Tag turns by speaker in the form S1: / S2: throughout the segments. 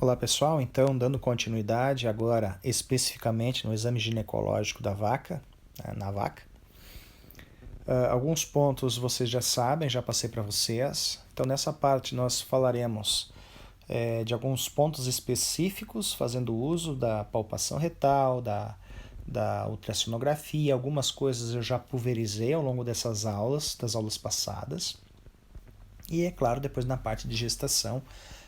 S1: Olá pessoal, então dando continuidade agora especificamente no exame ginecológico da vaca, na vaca. Alguns pontos vocês já sabem, já passei para vocês. Então nessa parte nós falaremos de alguns pontos específicos, fazendo uso da palpação retal, da ultrassonografia. Algumas coisas eu já pulverizei ao longo dessas aulas, das aulas passadas. E é claro, depois na parte de gestação,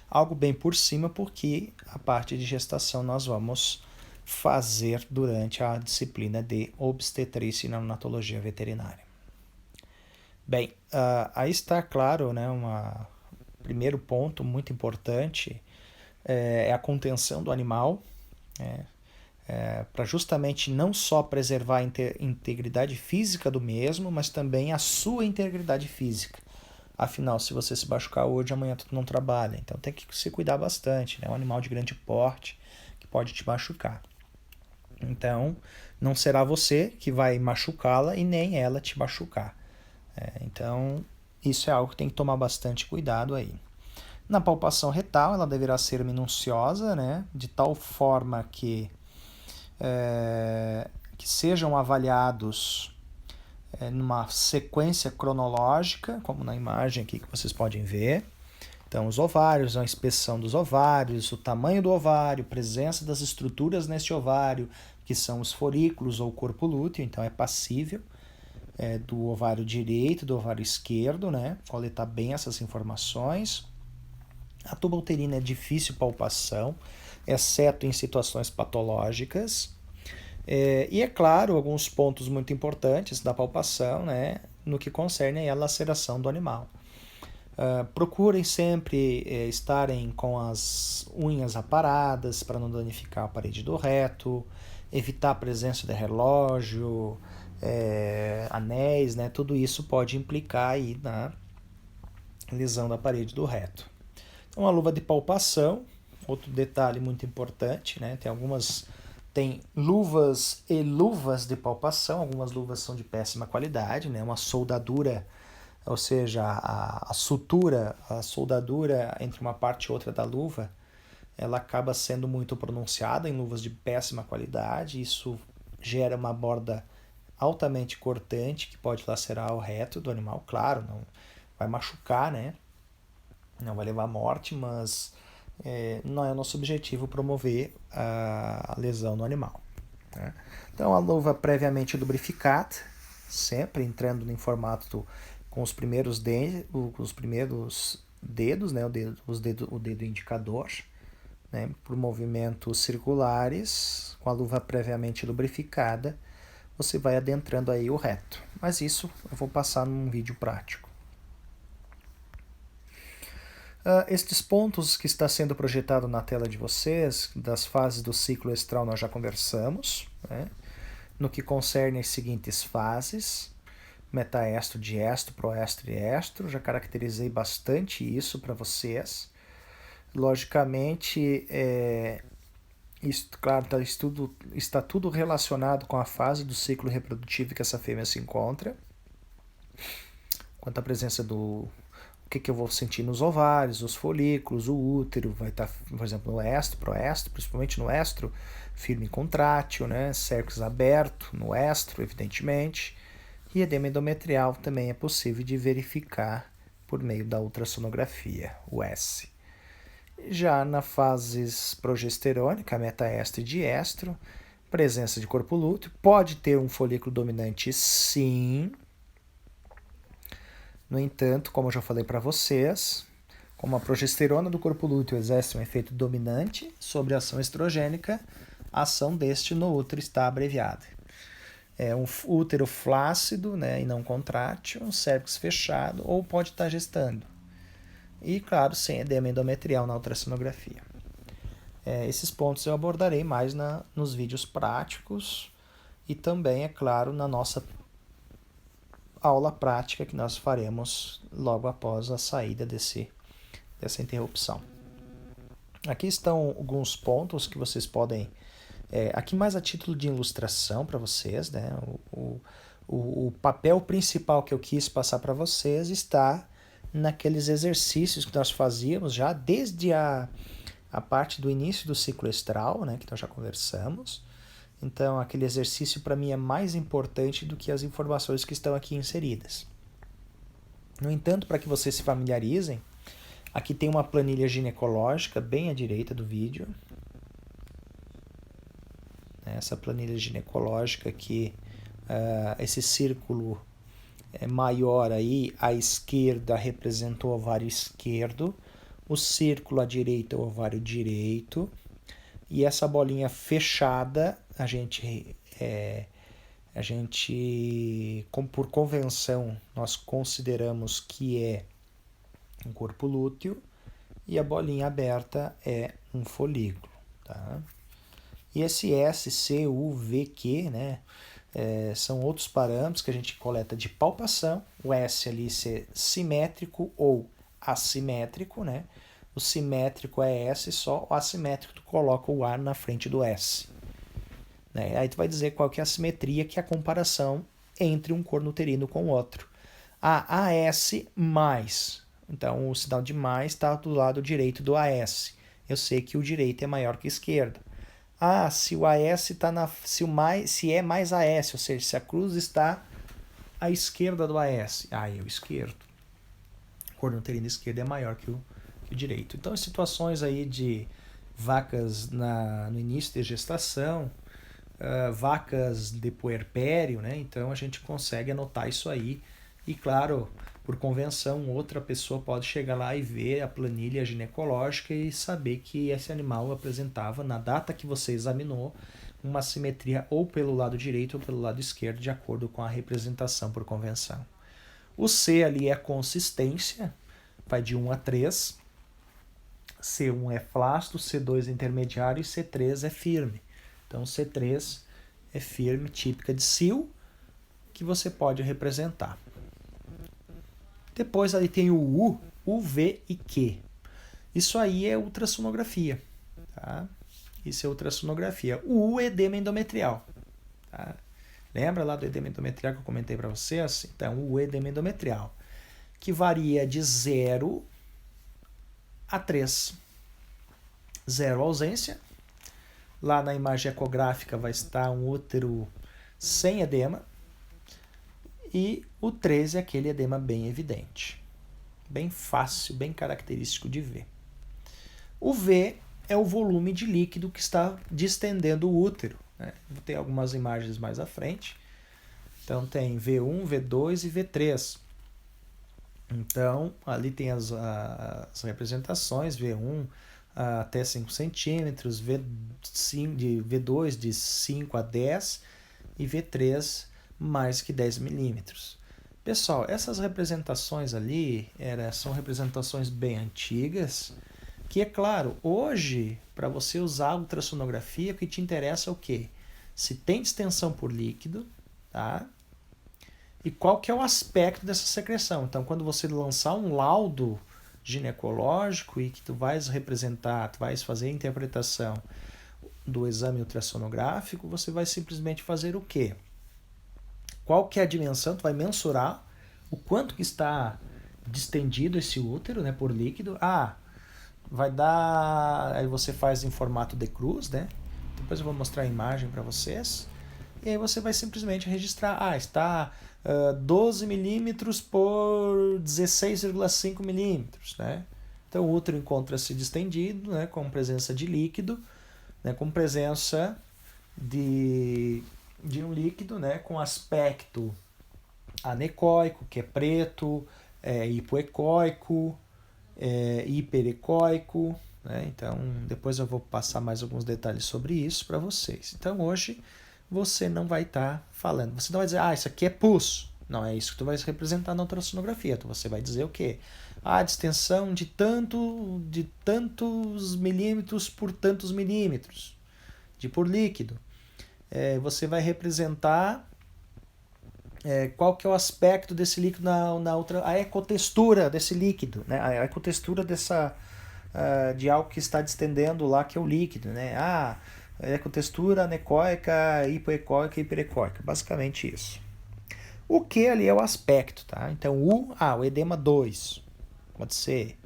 S1: algo bem por cima, porque a parte de gestação nós vamos fazer durante a disciplina de obstetrícia e neonatologia veterinária. Bem, aí está claro, né, primeiro ponto muito importante é a contenção do animal, para justamente não só preservar a integridade física do mesmo, mas também a sua integridade física. Afinal, se você se machucar hoje, amanhã tu não trabalha. Então tem que se cuidar bastante, né? É um animal de grande porte que pode te machucar. Então, não será você que vai machucá-la e nem ela te machucar. Então, isso é algo que tem que tomar bastante cuidado aí. Na palpação retal, ela deverá ser minuciosa, né? De tal forma que sejam avaliados numa sequência cronológica, como na imagem aqui que vocês podem ver. Então, os ovários, a inspeção dos ovários, o tamanho do ovário, presença das estruturas neste ovário, que são os folículos ou corpo lúteo, então é passível do ovário direito, do ovário esquerdo, né? Coletar bem essas informações. A tuba uterina é difícil palpação, exceto em situações patológicas. E é claro, alguns pontos muito importantes da palpação, né, no que concerne a laceração do animal. Procurem sempre estarem com as unhas aparadas para não danificar a parede do reto, evitar a presença de relógio, anéis, né, tudo isso pode implicar aí na lesão da parede do reto. Então, a luva de palpação, outro detalhe muito importante, né, tem luvas e luvas de palpação, algumas luvas são de péssima qualidade, né? Uma soldadura, ou seja, a sutura, a soldadura entre uma parte e outra da luva, ela acaba sendo muito pronunciada em luvas de péssima qualidade, isso gera uma borda altamente cortante que pode lacerar o reto do animal, claro, não vai machucar, né? Não vai levar à morte, mas não é o nosso objetivo promover a lesão no animal. Né? Então, a luva previamente lubrificada, sempre entrando em formato com os primeiros dedos, né? O dedo indicador, né? Por movimentos circulares, com a luva previamente lubrificada, você vai adentrando aí o reto. Mas isso eu vou passar num vídeo prático. Estes pontos que está sendo projetado na tela de vocês, das fases do ciclo estral, nós já conversamos, né? No que concerne as seguintes fases, metaestro, diestro, proestro e estro, já caracterizei bastante isso para vocês. Logicamente, claro, está tudo relacionado com a fase do ciclo reprodutivo que essa fêmea se encontra, quanto à presença do que eu vou sentir nos ovários, os folículos, o útero, vai estar, por exemplo, no estro, proestro, principalmente no estro, firme e contrátil, né? Cervix aberto, no estro, evidentemente. E edema endometrial também é possível de verificar por meio da ultrassonografia, o S. Já na fase progesterônica, metaestro e diestro, presença de corpo lúteo, pode ter um folículo dominante, sim. No entanto, como eu já falei para vocês, como a progesterona do corpo lúteo exerce um efeito dominante sobre a ação estrogênica, a ação deste no útero está abreviada. É um útero flácido, né, e não contrátil, um cérvix fechado, ou pode estar gestando. E, claro, sem edema endometrial na ultrassonografia. Esses pontos eu abordarei mais nos vídeos práticos e também, é claro, na nossa aula prática que nós faremos logo após a saída dessa interrupção. Aqui estão alguns pontos que vocês podem... aqui mais a título de ilustração para vocês, né? O papel principal que eu quis passar para vocês está naqueles exercícios que nós fazíamos já desde a parte do início do ciclo estral, né, que nós já conversamos. Então, aquele exercício para mim é mais importante do que as informações que estão aqui inseridas. No entanto, para que vocês se familiarizem, aqui tem uma planilha ginecológica bem à direita do vídeo. Essa planilha ginecológica aqui, esse círculo maior aí, à esquerda representa o ovário esquerdo, o círculo à direita é o ovário direito, e essa bolinha fechada, a gente, por convenção, nós consideramos que é um corpo lúteo, e a bolinha aberta é um folículo. Tá? E esse S, C, U, V, Q, né, são outros parâmetros que a gente coleta de palpação. O S ali ser simétrico ou assimétrico, né? O simétrico é S só, o assimétrico tu coloca o A na frente do S. Né? Aí tu vai dizer qual que é a simetria, que é a comparação entre um corno uterino com o outro. AS mais. Então o sinal de mais está do lado direito do AS. Eu sei que o direito é maior que o esquerdo. Se o AS está se é mais AS, ou seja, se a cruz está à esquerda do AS, é o esquerdo. O corno uterino esquerdo é maior que o direito. Então, em situações aí de vacas no início de gestação, vacas de puerpério, né? Então a gente consegue anotar isso aí. E claro, por convenção, outra pessoa pode chegar lá e ver a planilha ginecológica e saber que esse animal apresentava, na data que você examinou, uma simetria ou pelo lado direito ou pelo lado esquerdo, de acordo com a representação por convenção. O C ali é consistência, vai de 1 a 3. C1 é flácido, C2 é intermediário e C3 é firme. Então C3 é firme, típica de cio, que você pode representar. Depois ali tem o U, V e Q. Isso aí é ultrassonografia. Tá? Isso é ultrassonografia. O U é edema endometrial. Tá? Lembra lá do edema endometrial que eu comentei para vocês? Então, o U é edema endometrial, que varia de 0 a 3. 0 ausência. Lá na imagem ecográfica vai estar um útero sem edema. E o 3 é aquele edema bem evidente. Bem fácil, bem característico de ver. O V é o volume de líquido que está distendendo o útero. Né? Vou ter algumas imagens mais à frente. Então tem V1, V2 e V3. Então, ali tem as representações, V1 até 5 centímetros, V2 de 5 a 10 e V3 mais que 10 milímetros. Pessoal, essas representações ali são representações bem antigas, que é claro, hoje, para você usar a ultrassonografia, o que te interessa é o quê? Se tem distensão por líquido, tá? E qual que é o aspecto dessa secreção. Então, quando você lançar um laudo ginecológico e que tu vais representar, tu vais fazer a interpretação do exame ultrassonográfico, você vai simplesmente fazer o quê? Qual que é a dimensão? Tu vai mensurar o quanto que está distendido esse útero, né, por líquido. Vai dar... Aí você faz em formato de cruz, né? Depois eu vou mostrar a imagem para vocês. E aí você vai simplesmente registrar. Está 12 milímetros por 16,5 milímetros, né? Então o útero encontra-se distendido, né, com presença de líquido, né, com presença de um líquido, né, com aspecto anecoico, que é preto, hipoecóico, hiperecóico, né? Então depois eu vou passar mais alguns detalhes sobre isso para vocês. Então hoje você não vai estar falando, você não vai dizer, isso aqui é pus. Não é isso que tu vai representar na ultrassonografia. Você vai dizer o quê? Distensão de tantos milímetros por tantos milímetros por líquido. Você vai representar qual que é o aspecto desse líquido a ecotextura desse líquido, né? A ecotextura de algo que está distendendo lá, que é o líquido, né? Ecotextura anecoica, hipoecóica e hiperecóica, basicamente isso. O que ali é o aspecto, tá? Então o edema 2, pode ser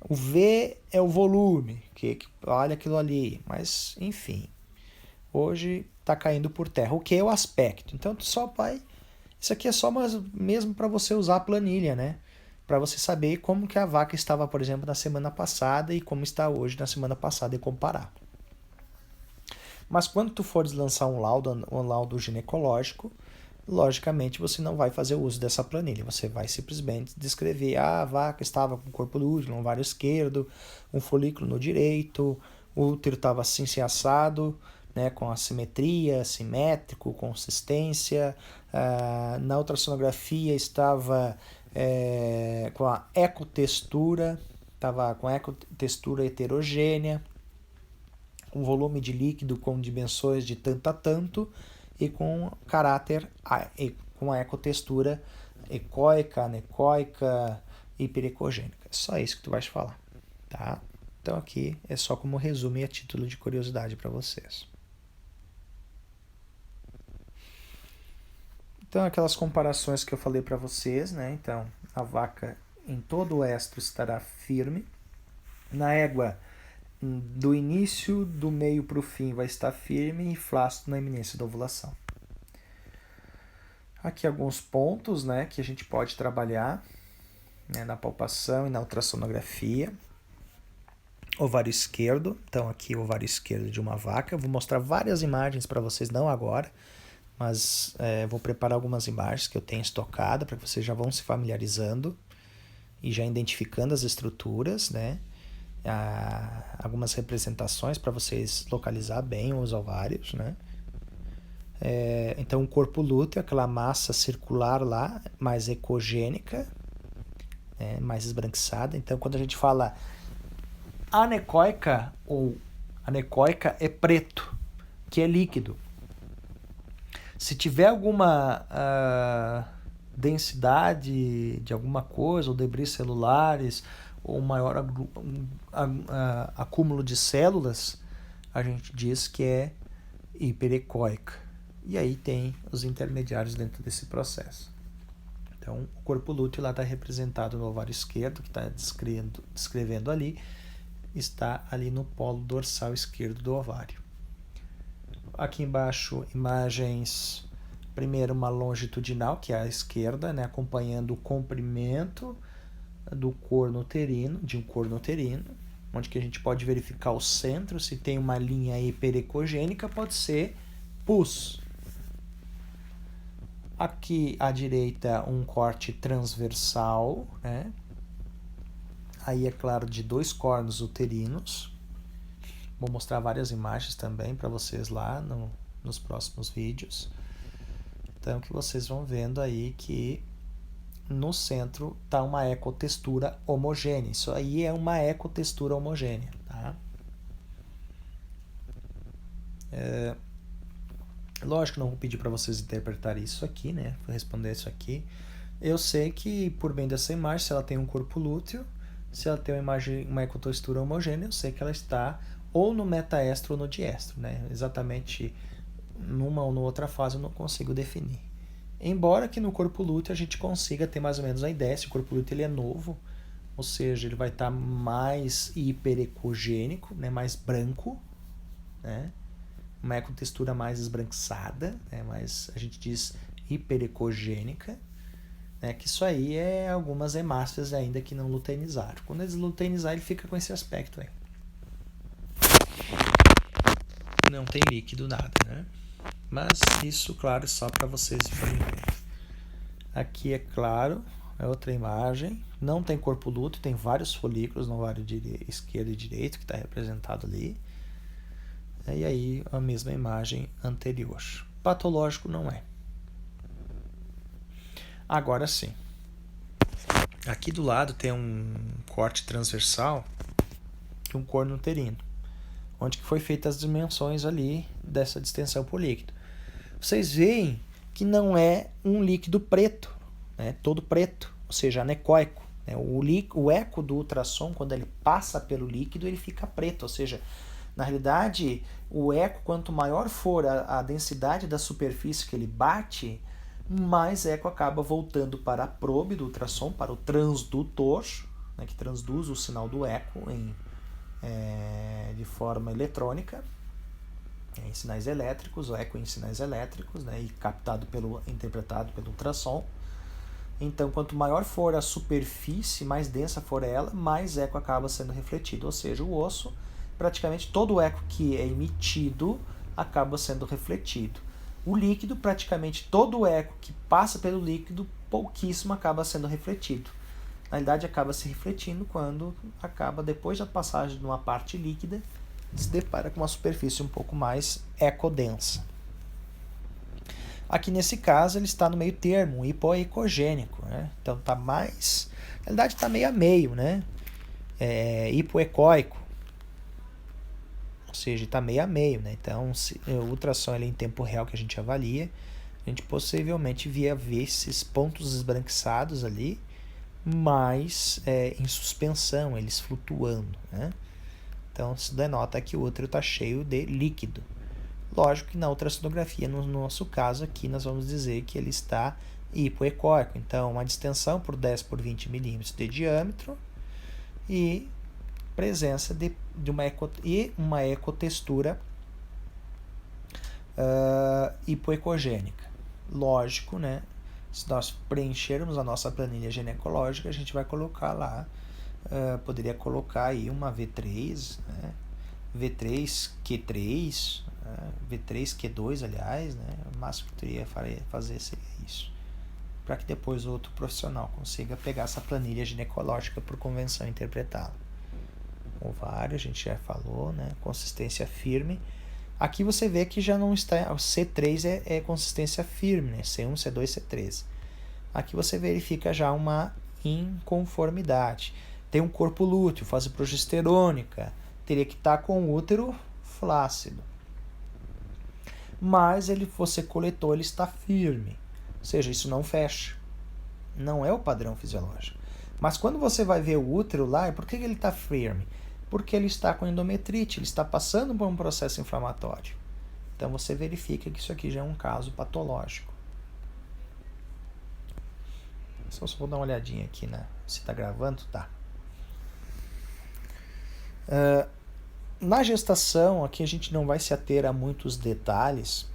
S1: O V é o volume, que olha aquilo ali. Mas, enfim, hoje está caindo por terra. O que é o aspecto? Então, tu só vai... Isso aqui é só mesmo para você usar a planilha, né? Para você saber como que a vaca estava, por exemplo, na semana passada e como está hoje na semana passada e comparar. Mas quando tu fores lançar um laudo ginecológico, logicamente você não vai fazer uso dessa planilha. Você vai simplesmente descrever: a vaca estava com corpo lúteo, no ovário esquerdo, um folículo no direito, o útero estava assim se assado, né, com assimetria, simétrico, consistência. Na ultrassonografia estava com a ecotextura, estava com a ecotextura heterogênea, um volume de líquido com dimensões de tanto a tanto e com caráter, com a ecotextura ecoica, anecoica e hiperecogênica. É só isso que tu vais falar, tá? Então aqui é só como resumo e a título de curiosidade para vocês. Então aquelas comparações que eu falei para vocês, né? Então a vaca em todo o estro estará firme, na égua do início, do meio para o fim vai estar firme e flácido na iminência da ovulação. Aqui alguns pontos, né, que a gente pode trabalhar, né, na palpação e na ultrassonografia. Ovário esquerdo, então aqui o ovário esquerdo de uma vaca. Eu vou mostrar várias imagens para vocês, não agora, mas vou preparar algumas imagens que eu tenho estocada para que vocês já vão se familiarizando e já identificando as estruturas, né? Algumas representações para vocês localizar bem os ovários, né? Então o corpo lúteo, aquela massa circular lá, mais ecogênica, né? Mais esbranquiçada. Então quando a gente fala anecoica ou anecoica é preto, que é líquido. Se tiver alguma densidade de alguma coisa, ou debris celulares, ou maior acúmulo de células, a gente diz que é hiperecóica. E aí tem os intermediários dentro desse processo. Então, o corpo lúteo lá está representado no ovário esquerdo, que está descrevendo ali, está ali no polo dorsal esquerdo do ovário. Aqui embaixo, imagens, primeiro uma longitudinal, que é a esquerda, né, acompanhando o comprimento do corno uterino, de um corno uterino, onde que a gente pode verificar o centro. Se tem uma linha hiperecogênica, pode ser pus. Aqui à direita um corte transversal, né? Aí é claro, de 2 cornos uterinos. Vou mostrar várias imagens também para vocês lá nos próximos vídeos. Então que vocês vão vendo aí que no centro está uma ecotextura homogênea. Isso aí é uma ecotextura homogênea, tá? Lógico que não vou pedir para vocês interpretarem isso aqui, né? Vou responder isso aqui. Eu sei que por bem dessa imagem, se ela tem um corpo lúteo, se ela tem uma ecotextura homogênea, eu sei que ela está ou no metaestro ou no diestro, né? Exatamente numa ou noutra fase eu não consigo definir. Embora que no corpo lúteo a gente consiga ter mais ou menos a ideia, se o corpo lúteo ele é novo, ou seja, ele vai estar mais hiperecogênico, né, mais branco, né, uma ecotextura mais esbranquiçada, né, mas a gente diz hiperecogênica, né, que isso aí é algumas hemácias ainda que não luteinizaram. Quando eles luteinizar, ele fica com esse aspecto aí. Não tem líquido, nada, né? Mas isso, claro, só para vocês verem. Aqui é claro, é outra imagem. Não tem corpo lúteo, tem vários folículos no ovário esquerdo e direito, que está representado ali. E aí a mesma imagem anterior. Patológico não é. Agora sim. Aqui do lado tem um corte transversal de um corno uterino, onde foi feitas as dimensões ali dessa distensão por líquido. Vocês veem que não é um líquido preto, né, todo preto, ou seja, anecoico. Né, o eco do ultrassom, quando ele passa pelo líquido, ele fica preto, ou seja, na realidade, o eco, quanto maior for a densidade da superfície que ele bate, mais eco acaba voltando para a probe do ultrassom, para o transdutor, né, que transduz o sinal do eco de forma eletrônica, em sinais elétricos, o eco em sinais elétricos, né, e interpretado pelo ultrassom. Então, quanto maior for a superfície, mais densa for ela, mais eco acaba sendo refletido. Ou seja, o osso, praticamente todo o eco que é emitido acaba sendo refletido. O líquido, praticamente todo o eco que passa pelo líquido, pouquíssimo acaba sendo refletido. Na realidade, acaba se refletindo quando acaba, depois da passagem de uma parte líquida, se depara com uma superfície um pouco mais ecodensa. Aqui nesse caso ele está no meio termo, um hipoecogênico, né? Então está mais, na realidade está meio a meio, né? Hipoecóico, ou seja, está meio a meio, né? Então o ultrassom ele é em tempo real que a gente avalia, a gente possivelmente via ver esses pontos esbranquiçados ali, mas em suspensão, eles flutuando, né? Então isso denota que o útero está cheio de líquido. Lógico que na ultrassonografia, no nosso caso aqui, nós vamos dizer que ele está hipoecóico. Então, uma distensão por 10 por 20 milímetros de diâmetro e presença de uma ecotextura hipoecogênica. Lógico, né? Se nós preenchermos a nossa planilha ginecológica, a gente vai colocar lá, poderia colocar aí uma V3, né? V3Q3, V3Q2, aliás, né? O máximo que teria fazer seria isso, para que depois o outro profissional consiga pegar essa planilha ginecológica por convenção e interpretá-la. Ovário, a gente já falou, né? Consistência firme. Aqui você vê que já não está, o C3 é consistência firme, né? C1, C2, C3. Aqui você verifica já uma inconformidade. Tem um corpo lúteo, fase progesterônica, teria que estar com o útero flácido. Mas você coletou, ele está firme. Ou seja, isso não fecha. Não é o padrão fisiológico. Mas quando você vai ver o útero lá, por que ele está firme? Porque ele está com endometrite, ele está passando por um processo inflamatório. Então você verifica que isso aqui já é um caso patológico. Só vou dar uma olhadinha aqui, né? Se está gravando, tá. Na gestação, aqui a gente não vai se ater a muitos detalhes,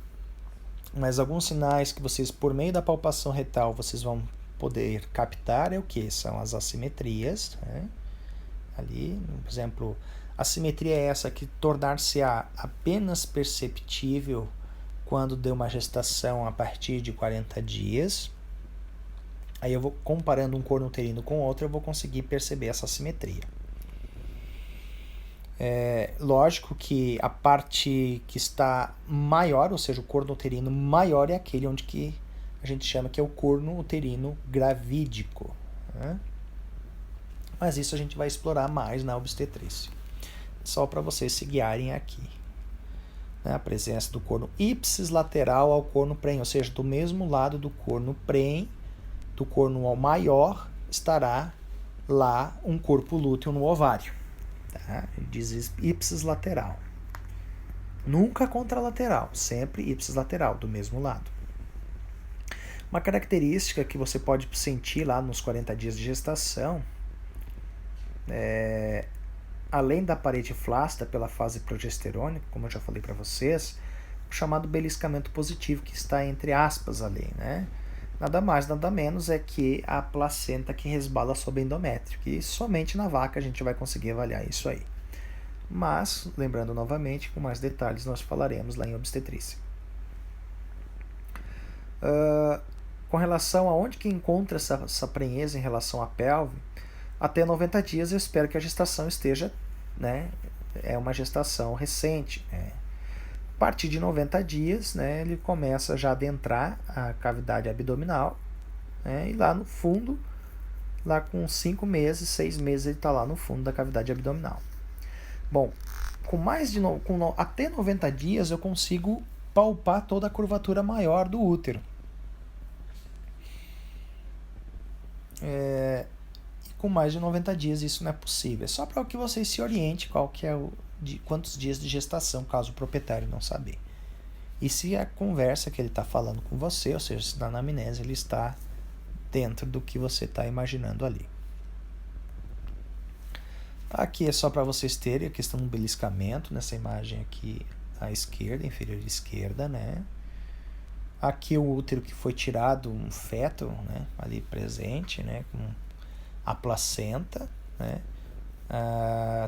S1: mas alguns sinais que vocês, por meio da palpação retal, vocês vão poder captar é o que? São as assimetrias, né? Ali, por exemplo, a assimetria é essa que tornar-se-á apenas perceptível quando deu uma gestação a partir de 40 dias. Aí eu vou comparando um corno uterino com outro, eu vou conseguir perceber essa assimetria. Lógico que a parte que está maior, ou seja, o corno uterino maior é aquele onde que a gente chama que é o corno uterino gravídico, né? Mas isso a gente vai explorar mais na obstetrícia. Só para vocês se guiarem aqui. A presença do corno ipsis lateral ao corno preen, ou seja, do mesmo lado do corno preen, do corno maior, estará lá um corpo lúteo no ovário. Tá? Ele diz ipsis lateral. Nunca contralateral, sempre ipsis lateral, do mesmo lado. Uma característica que você pode sentir lá nos 40 dias de gestação, além da parede flácida pela fase progesterônica, como eu já falei para vocês, o chamado beliscamento positivo, que está entre aspas ali, né? Nada mais, nada menos é que a placenta que resbala sobre o endométrio, que somente na vaca a gente vai conseguir avaliar isso aí. Mas, lembrando novamente, com mais detalhes nós falaremos lá em obstetrícia. Com relação a onde que encontra essa prenhez em relação à pelve, até 90 dias eu espero que a gestação esteja, né, é uma gestação recente, né? A partir de 90 dias, né, ele começa já a adentrar a cavidade abdominal, né, e lá no fundo, lá com 5 meses, 6 meses, ele está lá no fundo da cavidade abdominal. Bom, até 90 dias eu consigo palpar toda a curvatura maior do útero. E com mais de 90 dias isso não é possível. É só para que vocês se orientem qual que é quantos dias de gestação, caso o proprietário não saber. E se a conversa que ele está falando com você, ou seja, se na anamnese ele está dentro do que você está imaginando ali. Aqui é só para vocês terem a questão do beliscamento, nessa imagem aqui à esquerda, inferior esquerda, né? Aqui o útero que foi tirado, um feto, né? Ali presente, né? Com a placenta, né?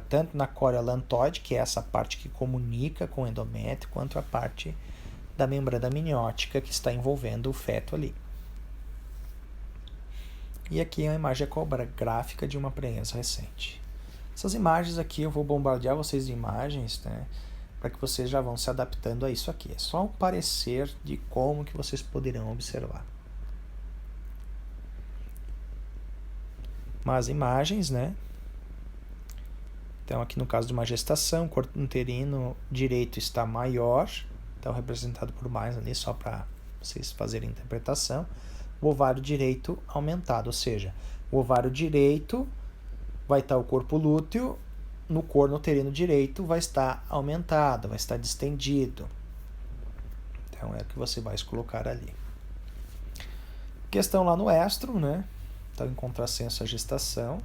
S1: Tanto na córea lantoide, que é essa parte que comunica com o endométrio, quanto a parte da membrana amniótica que está envolvendo o feto ali. E aqui é uma imagem ecográfica de uma prenhez recente. Essas imagens aqui eu vou bombardear vocês de imagens, né, para que vocês já vão se adaptando a isso aqui. É só um parecer de como que vocês poderão observar. Mas imagens, né? Então aqui no caso de uma gestação, o corpo uterino direito está maior, então representado por mais ali, só para vocês fazerem a interpretação. O ovário direito aumentado, ou seja, o ovário direito vai estar o corpo lúteo, no corno uterino direito vai estar aumentado, vai estar distendido. Então é o que você vai colocar ali. Questão lá no estro, né? Então em contrassenso à gestação.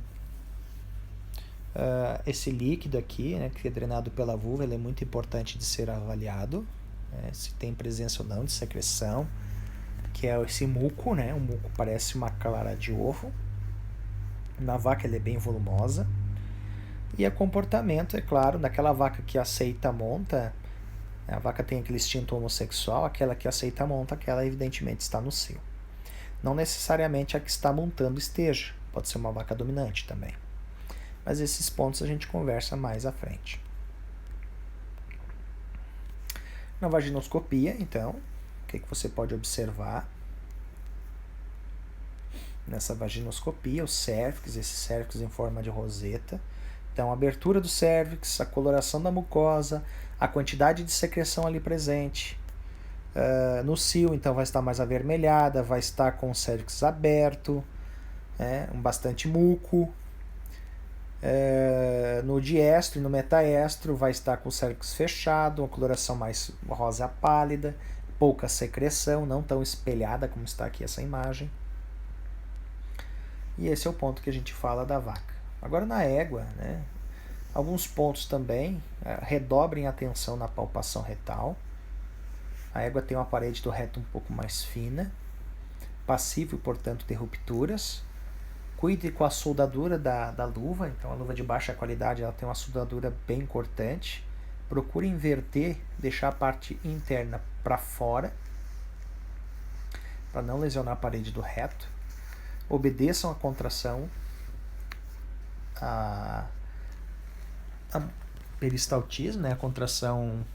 S1: Esse líquido aqui, né, que é drenado pela vulva, ele é muito importante de ser avaliado, né, se tem presença ou não de secreção, que é esse muco, né? O muco parece uma clara de ovo. Na vaca ele é bem volumosa. E o comportamento, é claro, daquela vaca que aceita a monta, a vaca tem aquele instinto homossexual, aquela que aceita a monta, aquela evidentemente está no cio. Não necessariamente a que está montando esteja, pode ser uma vaca dominante também. Mas esses pontos a gente conversa mais à frente. Na vaginoscopia, então, o que você pode observar? Nessa vaginoscopia, o cérvix, esse cérvix em forma de roseta. Então, a abertura do cérvix, a coloração da mucosa, a quantidade de secreção ali presente. No cio, então, vai estar mais avermelhada, vai estar com o cérvix aberto, bastante muco. No diestro e no metaestro vai estar com o cérvix fechado, uma coloração mais rosa pálida, pouca secreção, não tão espelhada como está aqui essa imagem. E esse é o ponto que a gente fala da vaca. Agora na égua, né, alguns pontos também, redobrem a atenção na palpação retal. A égua tem uma parede do reto um pouco mais fina, passível, portanto, de rupturas. Cuide com a soldadura da luva, então a luva de baixa qualidade ela tem uma soldadura bem cortante. Procure inverter, deixar a parte interna para fora, para não lesionar a parede do reto. Obedeçam a contração, a peristaltismo, né, a contração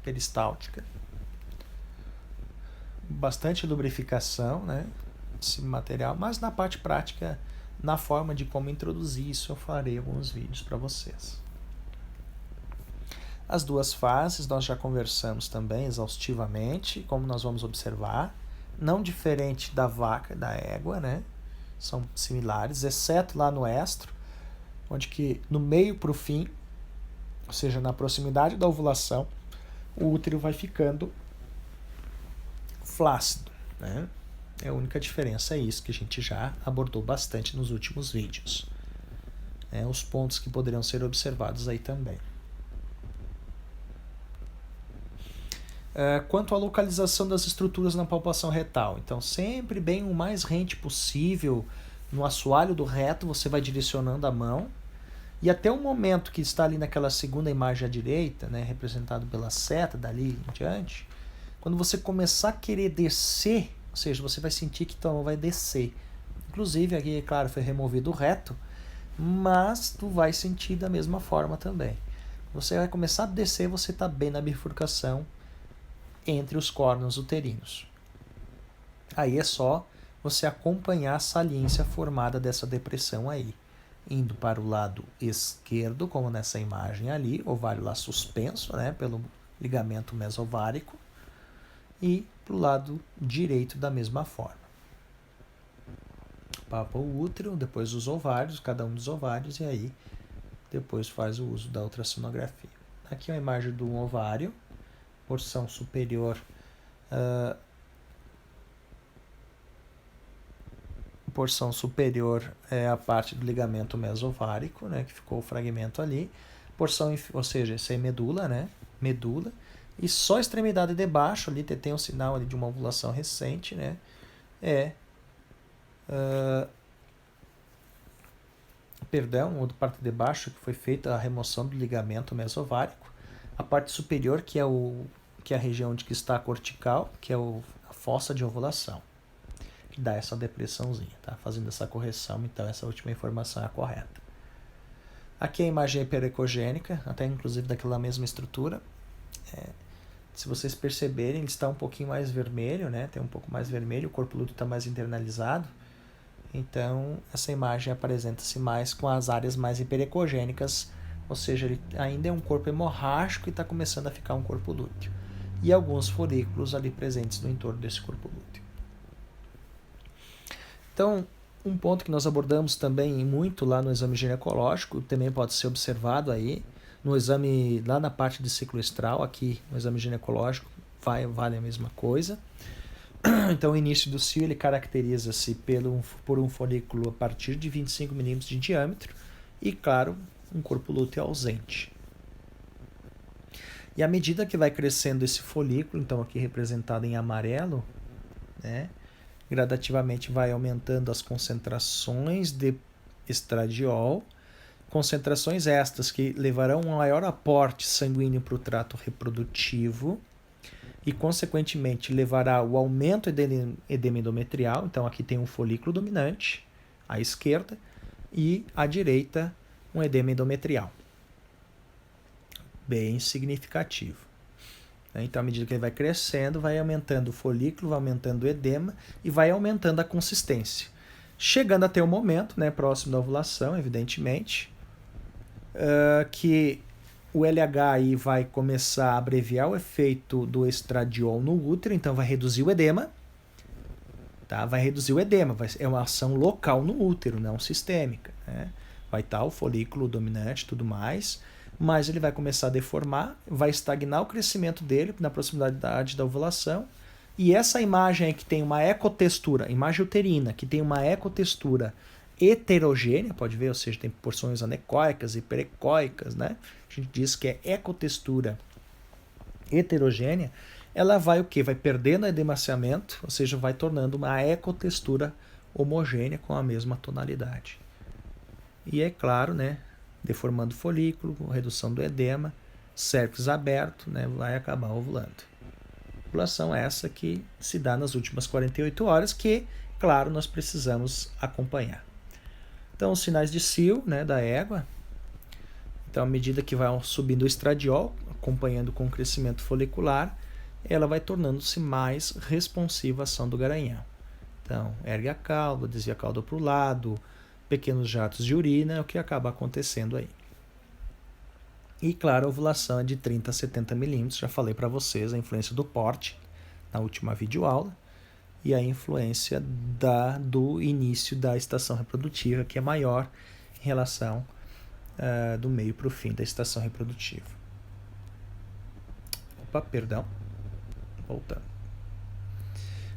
S1: peristáltica. Bastante lubrificação, né, esse material, mas na parte prática, na forma de como introduzir isso, eu farei alguns vídeos para vocês. As duas faces nós já conversamos também exaustivamente, como nós vamos observar, não diferente da vaca e da égua, né? São similares, exceto lá no estro, onde que no meio para o fim, ou seja, na proximidade da ovulação, o útero vai ficando flácido, né? A única diferença é isso que a gente já abordou bastante nos últimos vídeos. Os pontos que poderiam ser observados aí também. Quanto à localização das estruturas na palpação retal, então sempre bem o mais rente possível no assoalho do reto, você vai direcionando a mão e até o momento que está ali naquela segunda imagem à direita, né, representado pela seta dali em diante, quando você começar a querer descer, ou seja, você vai sentir que tua mão vai descer. Inclusive aqui, é claro, foi removido o reto, mas tu vai sentir da mesma forma também. Você vai começar a descer, você está bem na bifurcação entre os córneos uterinos. Aí é só você acompanhar a saliência formada dessa depressão aí, indo para o lado esquerdo, como nessa imagem ali, ovário lá suspenso, né, pelo ligamento mesovárico, e para o lado direito da mesma forma. Palpa o útero, depois os ovários, cada um dos ovários, e aí depois faz o uso da ultrassonografia. Aqui é uma imagem do ovário, porção superior porção superior é a parte do ligamento mesovárico, né, que ficou o fragmento ali. Porção, ou seja, isso é medula, né, medula. E só a extremidade de baixo ali tem um sinal ali de uma ovulação recente, né, ou da parte de baixo que foi feita a remoção do ligamento mesovárico. A parte superior que é a região onde que está a cortical, que é a fossa de ovulação, que dá essa depressãozinha, tá? Fazendo essa correção, então essa última informação é a correta. Aqui a imagem é hiperecogênica, até inclusive daquela mesma estrutura. Se vocês perceberem, ele está um pouquinho mais vermelho, né? Tem um pouco mais vermelho, o corpo lúteo está mais internalizado. Então, essa imagem apresenta-se mais com as áreas mais hiperecogênicas, ou seja, ele ainda é um corpo hemorrágico e está começando a ficar um corpo lúteo. E alguns folículos ali presentes no entorno desse corpo lúteo. Então, um ponto que nós abordamos também muito lá no exame ginecológico, também pode ser observado aí, no exame lá na parte de ciclo estral, aqui no exame ginecológico, vale a mesma coisa. Então, o início do cio ele caracteriza-se por um folículo a partir de 25 milímetros de diâmetro e, claro, um corpo lúteo ausente. E à medida que vai crescendo esse folículo, então aqui representado em amarelo, né, gradativamente vai aumentando as concentrações de estradiol, concentrações estas que levarão um maior aporte sanguíneo para o trato reprodutivo, e, consequentemente, levará o aumento edema endometrial. Então, aqui tem um folículo dominante, à esquerda, e à direita, um edema endometrial. Bem significativo. Então, à medida que ele vai crescendo, vai aumentando o folículo, vai aumentando o edema e vai aumentando a consistência. Chegando até o momento, né, próximo da ovulação, evidentemente, que o LH aí vai começar a abreviar o efeito do estradiol no útero, então vai reduzir o edema. Tá? Vai reduzir o edema, é uma ação local no útero, não sistêmica. Né? Vai estar o folículo dominante e tudo mais, mas ele vai começar a deformar, vai estagnar o crescimento dele na proximidade da ovulação. E essa imagem aí que tem uma ecotextura, imagem uterina, que tem uma ecotextura heterogênea, pode ver, ou seja, tem porções anecoicas e hiperecóicas, né? A gente diz que é ecotextura heterogênea, ela vai o quê? Vai perdendo edemaciamento, ou seja, vai tornando uma ecotextura homogênea com a mesma tonalidade. E é claro, né, deformando o folículo, redução do edema, cérvix aberto, né, vai acabar ovulando. Ovulação essa que se dá nas últimas 48 horas, que, claro, nós precisamos acompanhar. Então, os sinais de cio, né, da égua. Então, à medida que vai subindo o estradiol, acompanhando com o crescimento folicular, ela vai tornando-se mais responsiva à ação do garanhão. Então, ergue a cauda, desvia a cauda para o lado, pequenos jatos de urina, é o que acaba acontecendo aí. E, claro, a ovulação é de 30 a 70 milímetros, já falei para vocês a influência do porte na última videoaula, e a influência do início da estação reprodutiva, que é maior em relação do meio para o fim da estação reprodutiva. Perdão. Voltando.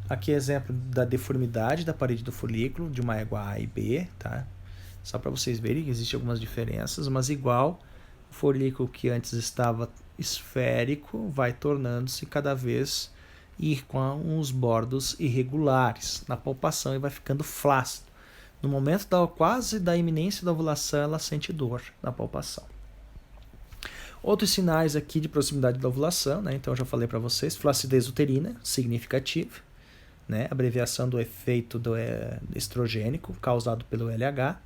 S1: Aqui é exemplo da deformidade da parede do folículo, de uma égua A e B, tá? Só para vocês verem que existem algumas diferenças, mas igual o folículo que antes estava esférico vai tornando-se cada vez ir com uns bordos irregulares na palpação e vai ficando flácido. No momento quase da iminência da ovulação, ela sente dor na palpação. Outros sinais aqui de proximidade da ovulação, né? Então eu já falei para vocês, flacidez uterina significativa, né? Abreviação do efeito do estrogênico causado pelo LH.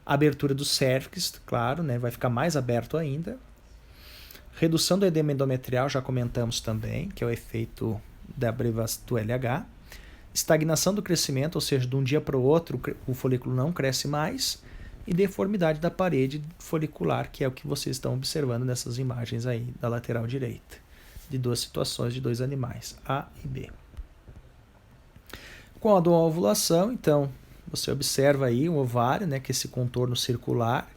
S1: Abertura do cérvix, claro, né? Vai ficar mais aberto ainda. Redução do edema endometrial, já comentamos também, que é o efeito da abreviação do LH. Estagnação do crescimento, ou seja, de um dia para o outro o folículo não cresce mais. E deformidade da parede folicular, que é o que vocês estão observando nessas imagens aí da lateral direita, de duas situações de dois animais, A e B. Com a ovulação, então, você observa aí o ovário, né, que é esse contorno circular,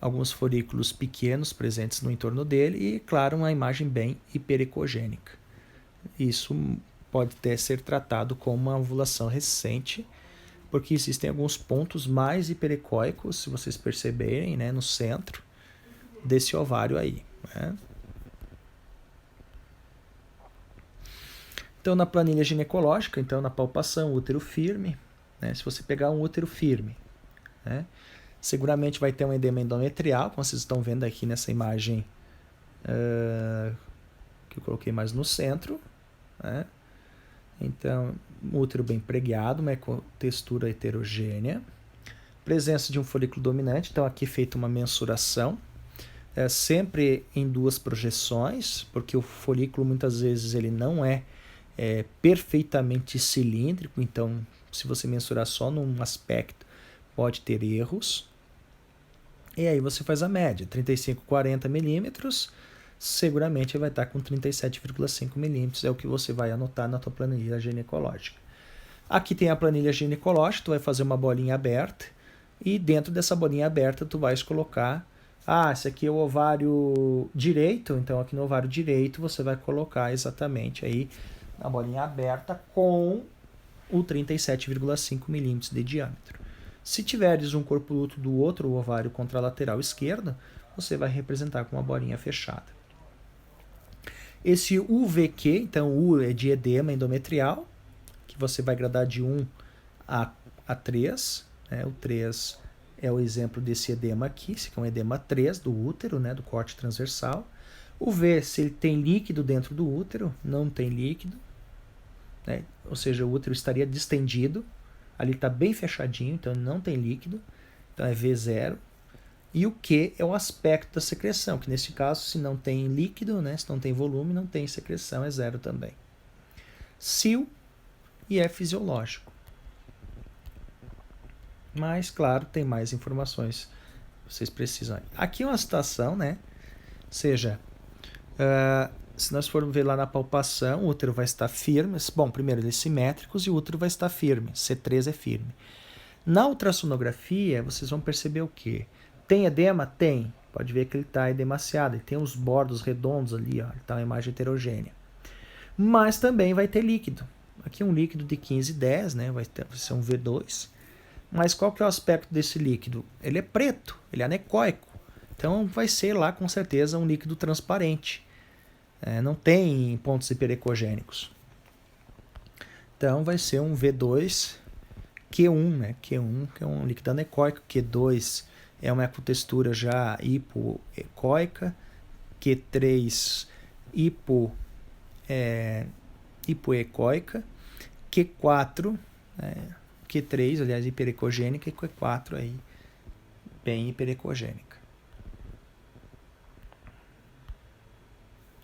S1: alguns folículos pequenos presentes no entorno dele e, claro, uma imagem bem hiperecogênica. Isso pode ser tratado como uma ovulação recente, porque existem alguns pontos mais hiperecóicos, se vocês perceberem, né, no centro desse ovário aí, né? Então, na planilha ginecológica, então na palpação, útero firme, né? Se você pegar um útero firme, né, seguramente vai ter um edema endometrial, como vocês estão vendo aqui nessa imagem que eu coloquei mais no centro, né? Então, útero bem preguiado, uma textura heterogênea, presença de um folículo dominante, então aqui feita uma mensuração, sempre em duas projeções, porque o folículo muitas vezes ele não é perfeitamente cilíndrico, então se você mensurar só num aspecto pode ter erros. E aí você faz a média, 35, 40 milímetros, seguramente vai estar com 37,5 milímetros, é o que você vai anotar na tua planilha ginecológica. Aqui tem a planilha ginecológica, tu vai fazer uma bolinha aberta, e dentro dessa bolinha aberta tu vais colocar, esse aqui é o ovário direito, então aqui no ovário direito você vai colocar exatamente aí a bolinha aberta com o 37,5 milímetros de diâmetro. Se tiveres um corpo luto do outro ovário contralateral esquerdo, você vai representar com uma bolinha fechada. Esse UVQ, então U é de edema endometrial, que você vai gradar de 1 a 3. Né? O 3 é o exemplo desse edema aqui, esse aqui é um edema 3 do útero, né? Do corte transversal. O V, se ele tem líquido dentro do útero, não tem líquido, né? Ou seja, o útero estaria distendido, ali está bem fechadinho, então não tem líquido, então é V0. E o Q é o aspecto da secreção, que nesse caso, se não tem líquido, né, se não tem volume, não tem secreção, é 0 também. SIL e é fisiológico. Mas, claro, tem mais informações que vocês precisam. Aqui é uma situação, né? Ou seja, se nós formos ver lá na palpação, o útero vai estar firme. Bom, primeiro eles simétricos e o útero vai estar firme. C3 é firme. Na ultrassonografia, vocês vão perceber o quê? Tem edema? Tem. Pode ver que ele está edemaciado. Ele tem os bordos redondos ali, ó. Ele está uma imagem heterogênea. Mas também vai ter líquido. Aqui um líquido de 15,10, né? Vai ser um V2. Mas qual que é o aspecto desse líquido? Ele é preto, ele é anecoico. Então vai ser lá com certeza um líquido transparente. Não tem pontos hiperecogênicos. Então vai ser um V2 Q1, né? Q1 que é um líquido anecoico, Q2 é uma ecotextura já hipoecoica, Q3 hipoecoica, Q4, Q3, aliás, hiperecogênica, e Q4 aí, bem hiperecogênica.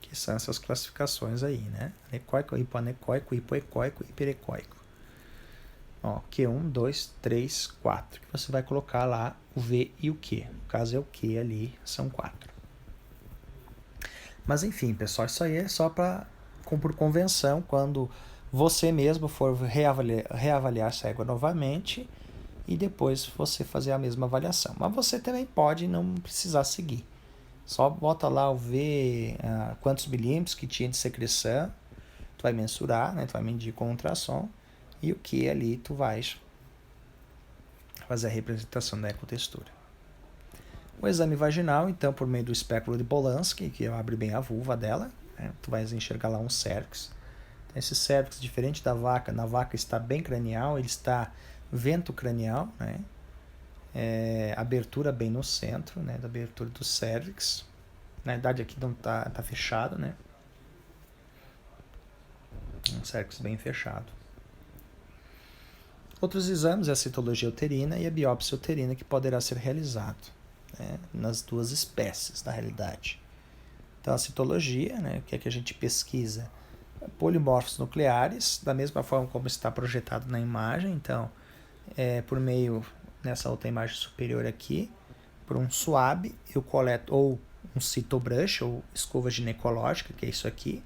S1: Que são essas classificações aí, né? Anecoico, hipoanecoico, hipoecoico, hiperecoico. Ó, Q1, 2, 3, 4. Que você vai colocar lá o V e o Q. No caso é o Q ali, são 4. Mas enfim, pessoal, isso aí é só por convenção, quando você mesmo for reavaliar essa égua novamente e depois você fazer a mesma avaliação. Mas você também pode não precisar seguir. Só bota lá o V, quantos milímetros que tinha de secreção, tu vai mensurar, né? Tu vai medir com ultrassom, e o que ali tu vais fazer a representação da ecotextura. O exame vaginal, então, por meio do espéculo de Polanski, que abre bem a vulva dela, né? Tu vais enxergar lá um cérvix. Então, esse cérvix, diferente da vaca, na vaca está bem cranial, ele está ventocranial, né? Abertura bem no centro, né? Da abertura do cérvix. Na verdade, aqui não tá fechado, né? Um cérvix bem fechado. Outros exames é a citologia uterina e a biópsia uterina, que poderá ser realizado, né, nas duas espécies, na realidade. Então, a citologia, né, que é que a gente pesquisa polimorfos nucleares, da mesma forma como está projetado na imagem. Então, por meio, nessa outra imagem superior aqui, por um suave, eu coleto, ou um citobrush, ou escova ginecológica, que é isso aqui.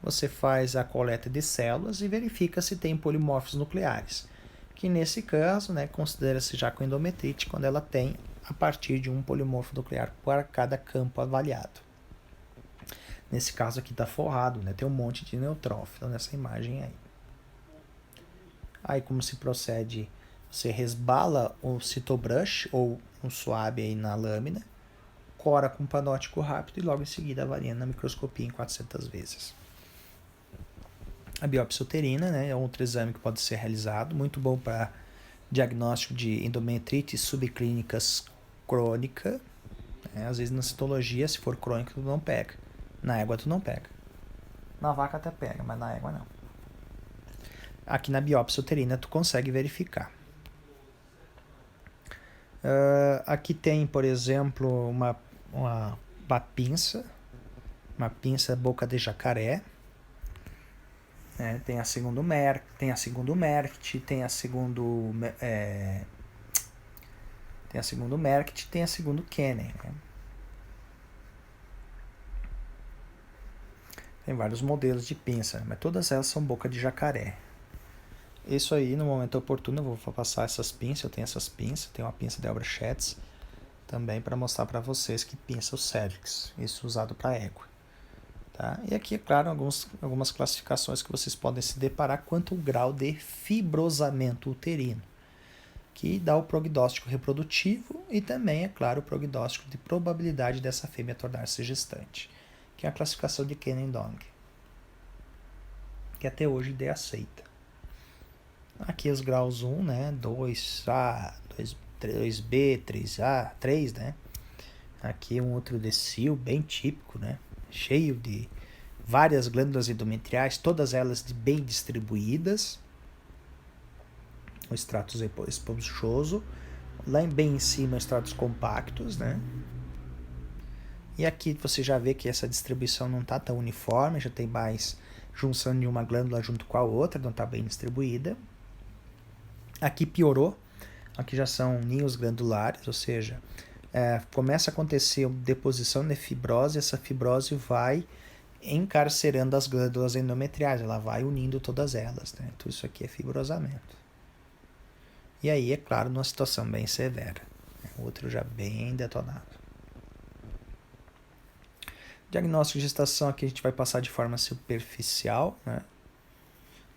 S1: Você faz a coleta de células e verifica se tem polimorfos nucleares, que nesse caso, né, considera-se já com endometrite quando ela tem a partir de um polimorfo nuclear para cada campo avaliado. Nesse caso aqui está forrado, né, tem um monte de neutrófilo nessa imagem aí. Aí como se procede Você resbala o citobrush ou um suave aí na lâmina, cora com um panótico rápido e logo em seguida avalia na microscopia em 400 vezes. A biópsia uterina, né, é outro exame que pode ser realizado, muito bom para diagnóstico de endometrite subclínicas crônica. Às vezes na citologia, se for crônica, tu não pega. Na égua tu não pega. Na vaca até pega, mas na égua não. Aqui na biópsia uterina tu consegue verificar. Aqui tem, por exemplo, uma pinça boca de jacaré. Tem a segundo Merck, tem a segundo Merck, tem a segundo Merck, tem a segundo Kenner. Né? Tem vários modelos de pinça, mas todas elas são boca de jacaré. Isso aí, no momento oportuno, eu vou passar essas pinças. Eu tenho essas pinças, tenho uma pinça de Albrecht também para mostrar para vocês que pinça o cervix. Isso usado para égua. Tá? E aqui, é claro, algumas classificações que vocês podem se deparar quanto ao grau de fibrosamento uterino, que dá o prognóstico reprodutivo e também, é claro, o prognóstico de probabilidade dessa fêmea tornar-se gestante, que é a classificação de Kenning-Dong, que até hoje é aceita. Aqui os graus 1, né, 2A, 2B, 3A, 3, né? Aqui um outro decil bem típico, né? Cheio de várias glândulas endometriais, todas elas bem distribuídas. O estrato esponjoso. Lá bem em cima, estratos compactos, né? E aqui você já vê que essa distribuição não está tão uniforme, já tem mais junção de uma glândula junto com a outra, não está bem distribuída. Aqui piorou, aqui já são ninhos glandulares, ou seja, começa a acontecer deposição de fibrose, essa fibrose vai encarcerando as glândulas endometriais, ela vai unindo todas elas, né? Então isso aqui é fibrosamento. E aí, é claro, numa situação bem severa, né? Outro já bem detonado. Diagnóstico de gestação aqui a gente vai passar de forma superficial, né?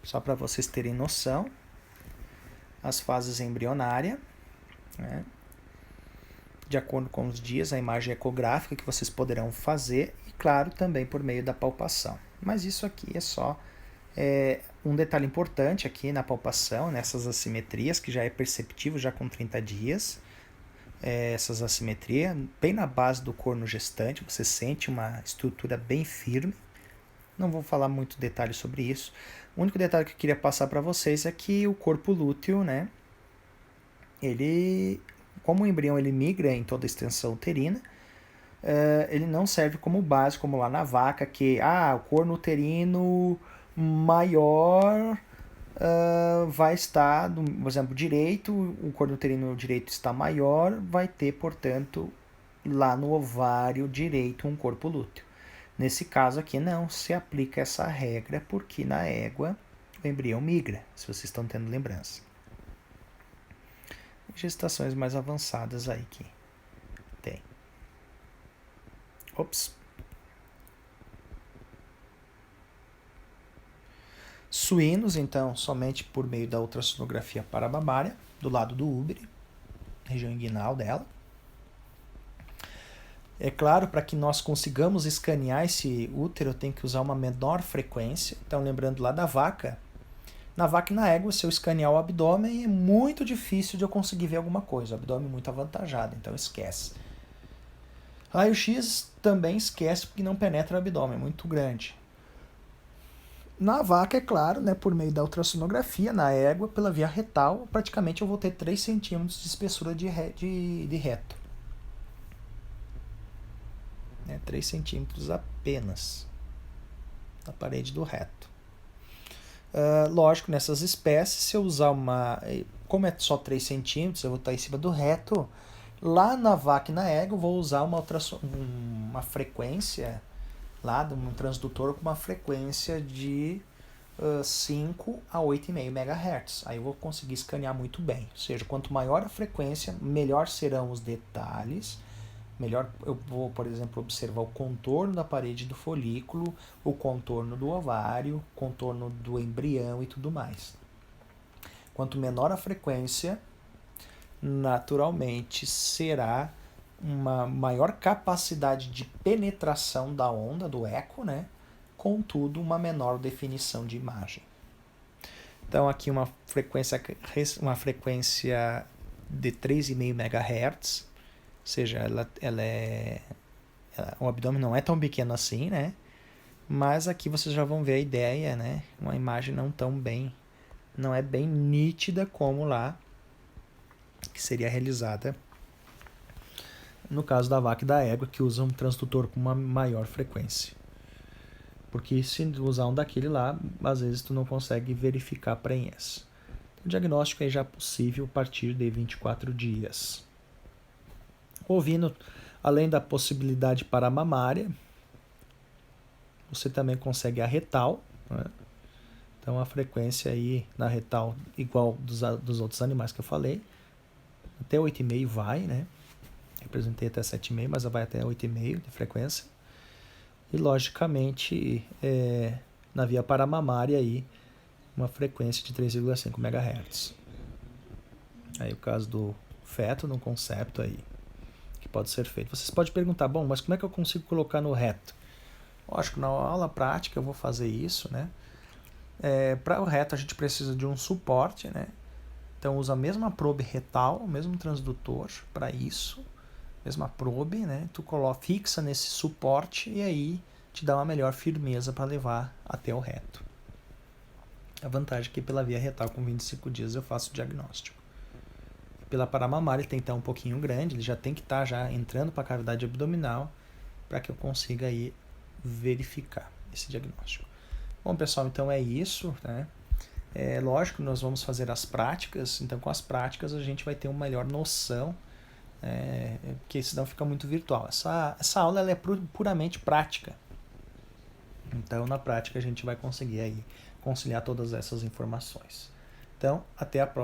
S1: Só para vocês terem noção. As fases embrionárias, né? De acordo com os dias, a imagem ecográfica que vocês poderão fazer e, claro, também por meio da palpação. Mas isso aqui é só um detalhe importante aqui na palpação, nessas assimetrias, que já é perceptível já com 30 dias. Essas assimetrias, bem na base do corno gestante, você sente uma estrutura bem firme. Não vou falar muito detalhe sobre isso. O único detalhe que eu queria passar para vocês é que o corpo lúteo, né, como o embrião ele migra em toda a extensão uterina, ele não serve como base, como lá na vaca, que o corno uterino maior vai estar, por exemplo, direito, o corno uterino direito está maior, vai ter, portanto, lá no ovário direito um corpo lúteo. Nesse caso aqui não se aplica essa regra, porque na égua o embrião migra, se vocês estão tendo lembrança. Gestações mais avançadas aí que tem. Suínos, então, somente por meio da ultrassonografia parababária, do lado do úbere, região inguinal dela. É claro, para que nós consigamos escanear esse útero, tem que usar uma menor frequência. Então, lembrando lá da vaca, na vaca e na égua, se eu escanear o abdômen, é muito difícil de eu conseguir ver alguma coisa. O abdômen é muito avantajado, então esquece. Raio-X também esquece porque não penetra o abdômen, é muito grande. Na vaca, é claro, né, por meio da ultrassonografia, na égua, pela via retal, praticamente eu vou ter 3 centímetros de espessura de reto. 3 centímetros apenas na parede do reto. Lógico, nessas espécies, se eu usar como é só 3 centímetros, eu vou estar em cima do reto. Lá na vaca e na égua, eu vou usar uma frequência lá de um transdutor com uma frequência de 5 a 8,5 MHz. Aí eu vou conseguir escanear muito bem. Ou seja, quanto maior a frequência, melhor serão os detalhes. Melhor eu vou, por exemplo, observar o contorno da parede do folículo, o contorno do ovário, o contorno do embrião e tudo mais. Quanto menor a frequência, naturalmente será uma maior capacidade de penetração da onda, do eco, né? Contudo, uma menor definição de imagem. Então, aqui uma frequência de 3,5 MHz, ou seja, o abdômen não é tão pequeno assim, né? Mas aqui vocês já vão ver a ideia, né? Uma imagem não é bem nítida como lá, que seria realizada no caso da vaca e da égua, que usam um transdutor com uma maior frequência. Porque se usar um daquele lá, às vezes tu não consegue verificar a prenhez. O diagnóstico é já possível a partir de 24 dias. O ovino, além da possibilidade para a mamária, você também consegue a retal, né? Então a frequência aí na retal igual dos outros animais que eu falei, até 8,5 vai, né? Representei até 7,5, mas vai até 8,5 de frequência. E logicamente na via paramamária aí uma frequência de 3,5 MHz. Aí o caso do feto no concepto aí que pode ser feito. Vocês podem perguntar, bom, mas como é que eu consigo colocar no reto? Lógico, na aula prática eu vou fazer isso, né? Para o reto a gente precisa de um suporte, né? Então usa a mesma probe retal, o mesmo transdutor para isso, mesma probe, né? Tu fixa nesse suporte e aí te dá uma melhor firmeza para levar até o reto. A vantagem é que pela via retal com 25 dias eu faço o diagnóstico. Pela paramamária ele tem que estar um pouquinho grande, ele já tem que estar já entrando para a cavidade abdominal para que eu consiga aí verificar esse diagnóstico. Bom, pessoal, então é isso, né? Lógico, nós vamos fazer as práticas, então com as práticas a gente vai ter uma melhor noção, porque senão fica muito virtual. Essa aula ela é puramente prática, então na prática a gente vai conseguir aí conciliar todas essas informações. Então, até a próxima.